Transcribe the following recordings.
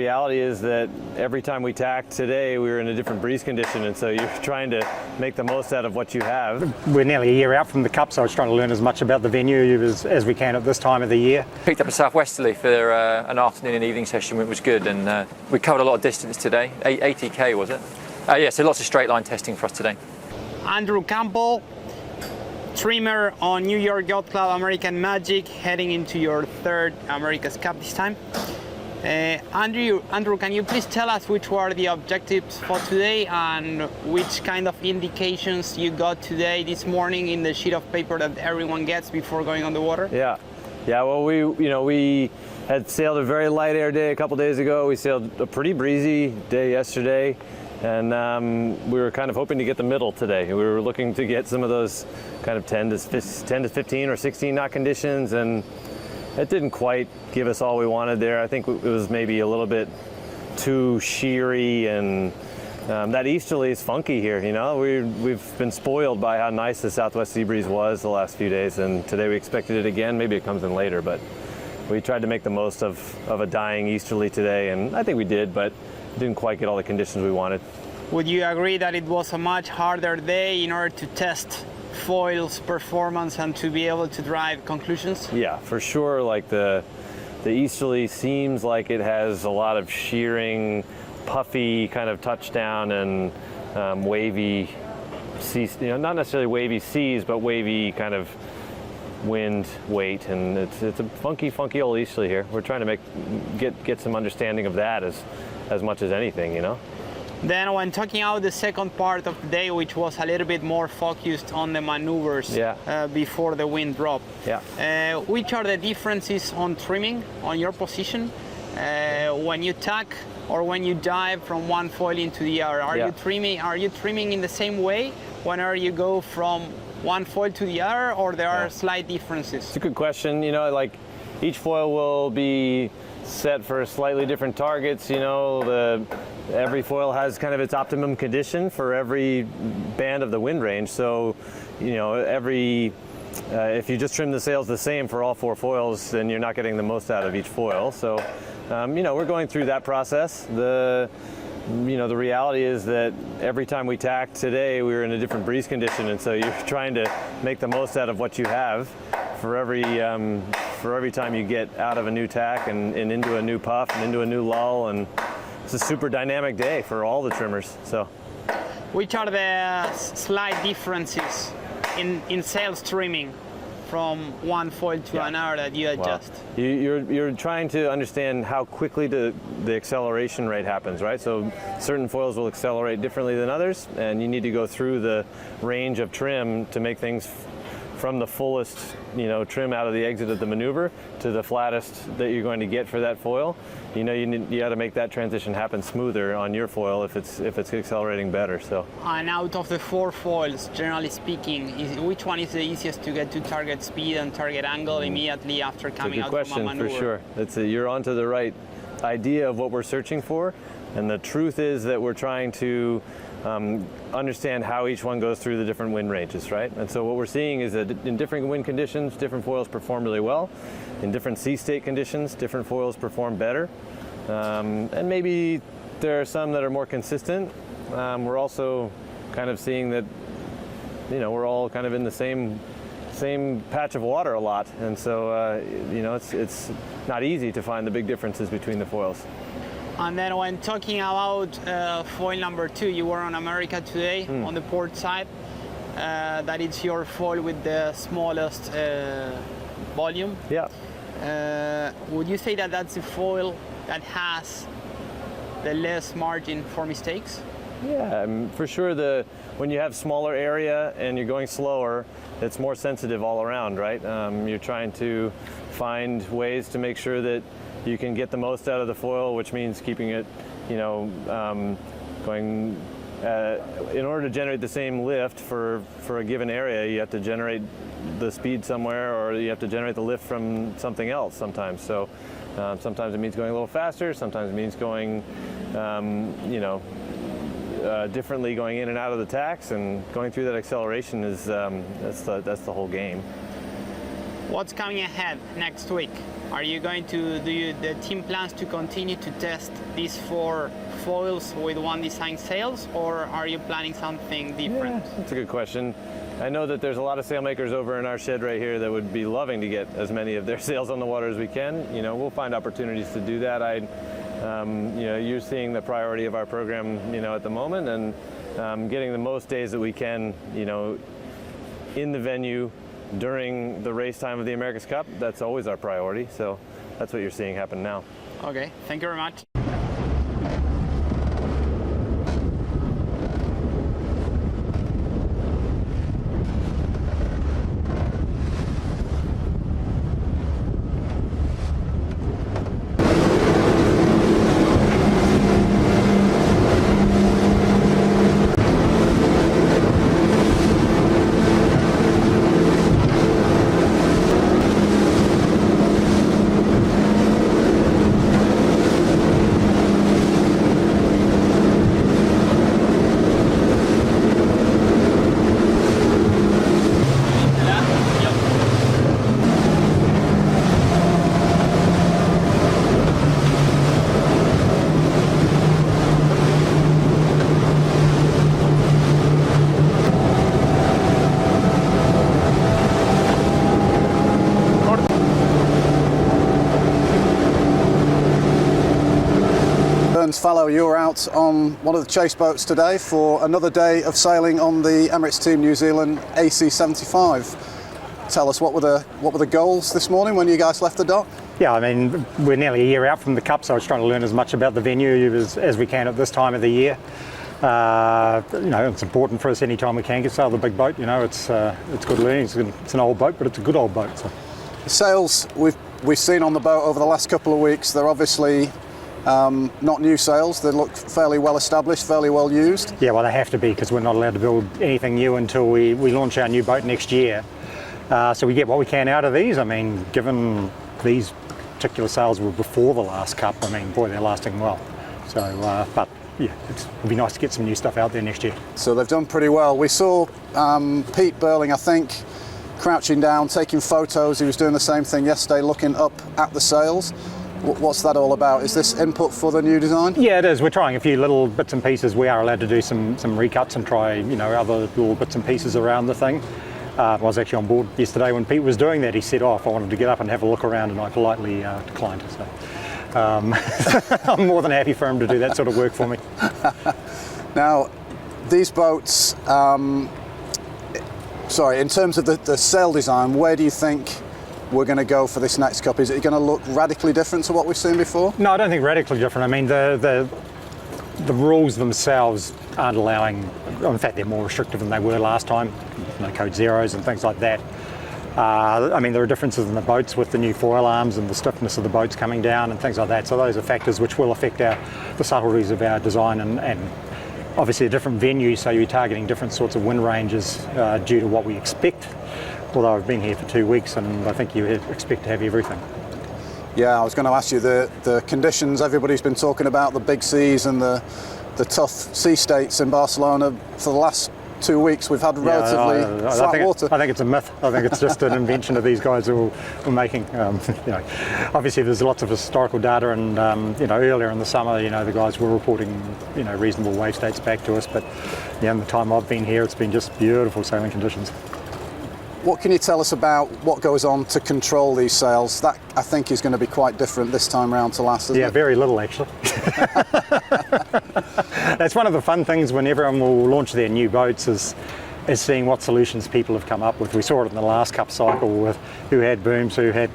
reality is that every time we tacked today, we were in a different breeze condition, and so you're trying to make the most out of what you have. We're nearly a year out from the Cup, so I was trying to learn as much about the venue as we can at this time of the year. Picked up a southwesterly for an afternoon and evening session, which was good, and we covered a lot of distance today. 80k was it? Yeah, so lots of straight line testing for us today. Andrew Campbell, trimmer on New York Yacht Club American Magic, heading into your third America's Cup this time. Andrew, can you please tell us which were the objectives for today and which kind of indications you got today, this morning, in the sheet of paper that everyone gets before going on the water? Yeah. Well, we had sailed a very light air day a couple days ago. We sailed a pretty breezy day yesterday, and we were kind of hoping to get the middle today. We were looking to get some of those kind of 10 to 15 or 16 knot conditions, and it didn't quite give us all we wanted there. I think it was maybe a little bit too sheery, and that easterly is funky here. You know, we've been spoiled by how nice the southwest sea breeze was the last few days, and today we expected it again. Maybe it comes in later, but we tried to make the most of a dying easterly today, and I think we did, but didn't quite get all the conditions we wanted. Would you agree that it was a much harder day in order to test foil's performance and to be able to drive conclusions? Yeah, for sure. Like the easterly seems like it has a lot of shearing, puffy kind of touchdown and wavy seas, you know, not necessarily wavy seas, but wavy kind of wind weight, and it's a funky old easterly here. We're trying to get some understanding of that as much as anything, you know. Then when talking about the second part of the day, which was a little bit more focused on the maneuvers before the wind drop, which are the differences on trimming, on your position, when you tack or when you dive from one foil into the other? Are you trimming in the same way whenever you go from one foil to the other, or there are slight differences? It's a good question. You know, like each foil will be set for slightly different targets. You know, every foil has kind of its optimum condition for every band of the wind range. So, you know, if you just trim the sails the same for all four foils, then you're not getting the most out of each foil. So, you know, we're going through that process. The reality is that every time we tacked today, we were in a different breeze condition, and so you're trying to make the most out of what you have for every time you get out of a new tack and into a new puff and into a new lull, and it's a super dynamic day for all the trimmers. So, which are the slight differences in sails trimming from one foil to another that you adjust? Well, you're trying to understand how quickly the acceleration rate happens, right? So certain foils will accelerate differently than others, and you need to go through the range of trim to make things from the fullest, you know, trim out of the exit of the maneuver to the flattest that you're going to get for that foil. You know, you got to make that transition happen smoother on your foil if it's accelerating better. So. And out of the four foils, generally speaking, which one is the easiest to get to target speed and target angle immediately after coming out from a maneuver? It's a good question, for sure. You're onto the right idea of what we're searching for, and the truth is that we're trying to understand how each one goes through the different wind ranges, right? And so what we're seeing is that in different wind conditions, different foils perform really well. In different sea state conditions, different foils perform better. And maybe there are some that are more consistent. We're also kind of seeing that, you know, we're all kind of in the same patch of water a lot. And so, you know, it's not easy to find the big differences between the foils. And then when talking about foil number 2, you were on America today on the port side. That is your foil with the smallest volume. Yeah. Would you say that that's the foil that has the less margin for mistakes? Yeah, for sure. When you have smaller area and you're going slower, it's more sensitive all around, right? You're trying to find ways to make sure that you can get the most out of the foil, which means keeping it, you know, going. In order to generate the same lift for a given area, you have to generate the speed somewhere, or you have to generate the lift from something else sometimes. So sometimes it means going a little faster, sometimes it means going, you know, differently, going in and out of the tacks, and going through that acceleration is that's the whole game. What's coming ahead next week? Are you going to the team plans to continue to test these 4 foils with one design sails, or are you planning something different? Yeah, that's a good question. I know that there's a lot of sailmakers over in our shed right here that would be loving to get as many of their sails on the water as we can. You know, we'll find opportunities to do that. You know, you're seeing the priority of our program, you know, at the moment, and getting the most days that we can, you know, in the venue during the race time of the America's Cup. That's always our priority. So that's what you're seeing happen now. Okay, thank you very much. Fallow, you're out on one of the chase boats today for another day of sailing on the Emirates Team New Zealand AC75. Tell us, what were the goals this morning when you guys left the dock? Yeah, I mean, we're nearly a year out from the Cup, so I was trying to learn as much about the venue as we can at this time of the year. You know, it's important for us any time we can get sail the big boat. You know, it's good learning. It's an old boat, but it's a good old boat. So. The sails we've seen on the boat over the last couple of weeks, they're obviously not new sails. They look fairly well established, fairly well used. Yeah, well, they have to be, because we're not allowed to build anything new until we launch our new boat next year. So we get what we can out of these. I mean, given these particular sails were before the last Cup, I mean, boy, they're lasting well. So, but yeah, it'll be nice to get some new stuff out there next year. So they've done pretty well. We saw Pete Burling, I think, crouching down, taking photos. He was doing the same thing yesterday, looking up at the sails. What's that all about? Is this input for the new design? Yeah, it is. We're trying a few little bits and pieces. We are allowed to do some recuts and try, you know, other little bits and pieces around the thing. I was actually on board yesterday when Pete was doing that. He said off. I wanted to get up and have a look around, and I politely declined. So I'm more than happy for him to do that sort of work for me. Now, these boats, sorry, in terms of the sail design, where do you think we're going to go for this next Cup? Is it going to look radically different to what we've seen before? No, I don't think radically different. I mean, the rules themselves aren't allowing, in fact, they're more restrictive than they were last time. No code zeros and things like that. I mean, there are differences in the boats with the new foil arms and the stiffness of the boats coming down and things like that. So those are factors which will affect the subtleties of our design, and obviously a different venue, so you're targeting different sorts of wind ranges due to what we expect. Although I've been here for 2 weeks, and I think you expect to have everything. Yeah, I was going to ask you, the conditions, everybody's been talking about the big seas and the tough sea states in Barcelona. For the last 2 weeks we've had relatively flat water. I think it's a myth. I think it's just an invention of these guys who are making. You know, obviously there's lots of historical data, and you know, earlier in the summer, you know, the guys were reporting, you know, reasonable wave states back to us. But yeah, in the time I've been here, it's been just beautiful sailing conditions. What can you tell us about what goes on to control these sails? That, I think, is going to be quite different this time round to last, isn't it? Yeah, very little actually. That's one of the fun things when everyone will launch their new boats is seeing what solutions people have come up with. We saw it in the last Cup cycle with who had booms, who had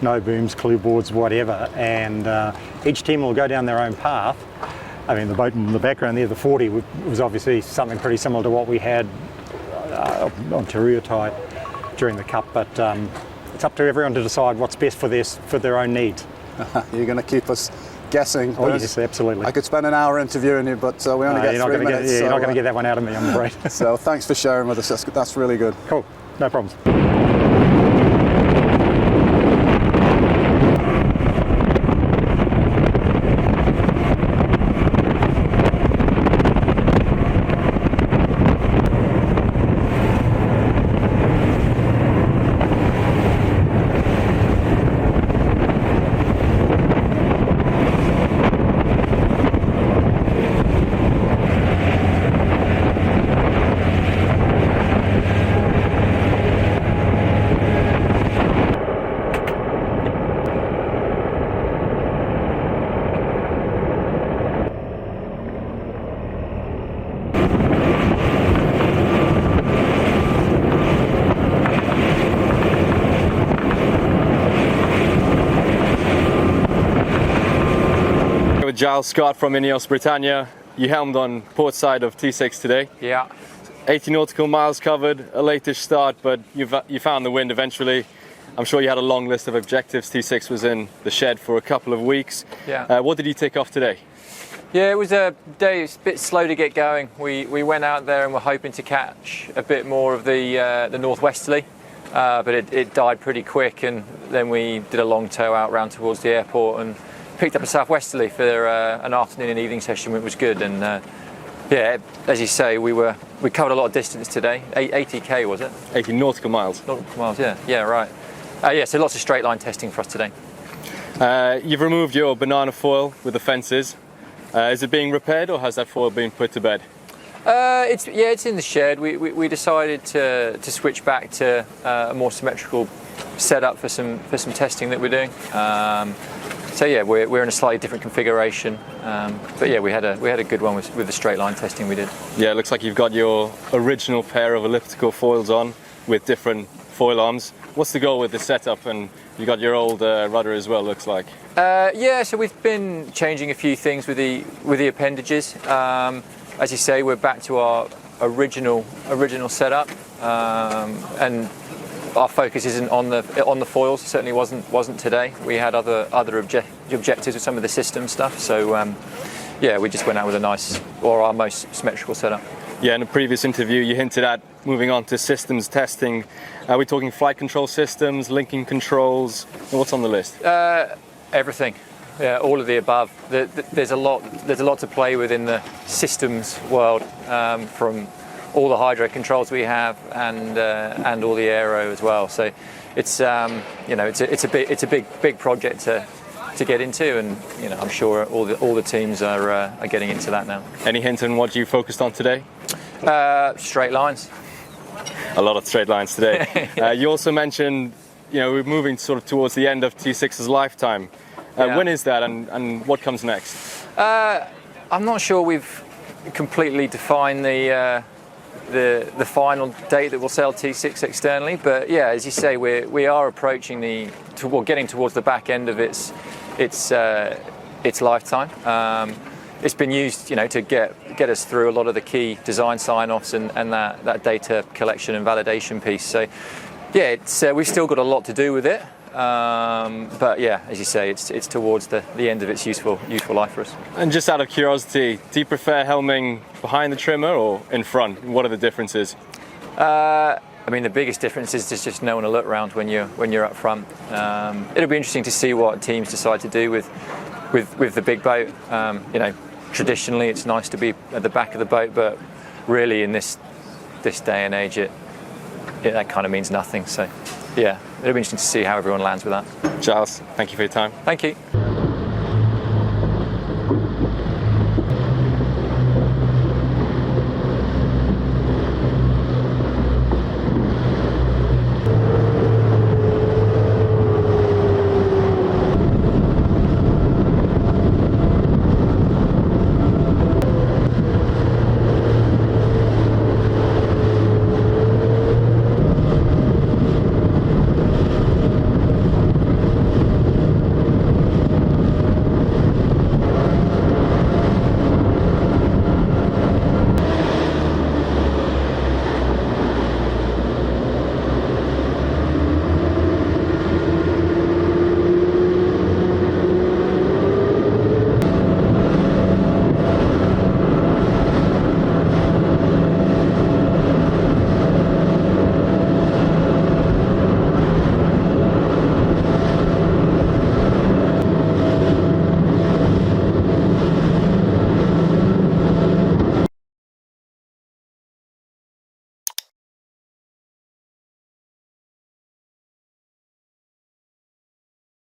no booms, clue boards, whatever, and each team will go down their own path. I mean, the boat in the background there, the 40, was obviously something pretty similar to what we had on Taruatai during the Cup, but it's up to everyone to decide what's best for their own needs. You're going to keep us guessing. Oh yes, absolutely. I could spend an hour interviewing you, but we only get 3 minutes. You're not going to get that one out of me, I'm afraid. So thanks for sharing with us. That's really good. Cool, no problems. With Giles Scott from Ineos Britannia. You helmed on port side of T6 today. Yeah. 80 nautical miles covered, a latish start, but you found the wind eventually. I'm sure you had a long list of objectives. T6 was in the shed for a couple of weeks. Yeah. What did you take off today? Yeah, it was a day. It's a bit slow to get going. We went out there and were hoping to catch a bit more of the northwesterly, but it died pretty quick. And then we did a long tow out round towards the airport and picked up a southwesterly for an afternoon and evening session, which was good. And yeah, as you say, we covered a lot of distance today. 80k was it? 80 nautical miles. Nautical miles, yeah. Yeah, right. Yeah, so lots of straight line testing for us today. You've removed your banana foil with the fences. Is it being repaired, or has that foil been put to bed? It's in the shed. We decided to switch back to a more symmetrical setup for some testing that we're doing. So yeah, we're in a slightly different configuration. But yeah, we had a good one with the straight line testing we did. Yeah, it looks like you've got your original pair of elliptical foils on with different foil arms. What's the goal with the setup? And you got your old rudder as well, looks like. Yeah, so we've been changing a few things with the appendages. As you say, we're back to our original setup, and our focus isn't on the foils. It certainly wasn't today. We had other objectives with some of the system stuff. So yeah, we just went out with our most symmetrical setup. Yeah, in a previous interview, you hinted at moving on to systems testing. Are we talking flight control systems, linking controls? What's on the list? Everything. Yeah, all of the above. There's a lot to play with in the systems world, from all the hydro controls we have and all the aero as well. So it's it's a big project to get into, and I'm sure all the teams are getting into that now. Any hint on what you focused on today? Straight lines. A lot of straight lines today. You also mentioned, we're moving sort of towards the end of T6's lifetime. Yeah. When is that, and what comes next? I'm not sure we've completely defined the final date that we'll sell T6 externally, but yeah, as you say, we are approaching getting towards the back end of its lifetime. It's been used, to get us through a lot of the key design sign-offs and that data collection and validation piece. So yeah, we've still got a lot to do with it. But yeah, as you say, it's towards the end of its useful life for us. And just out of curiosity, do you prefer helming behind the trimmer or in front? What are the differences? I mean, the biggest difference is just knowing to look around when you're up front. It'll be interesting to see what teams decide to do with the big boat. Traditionally it's nice to be at the back of the boat, but really in this day and age, that kind of means nothing. So yeah, it'll be interesting to see how everyone lands with that. Giles, thank you for your time. Thank you.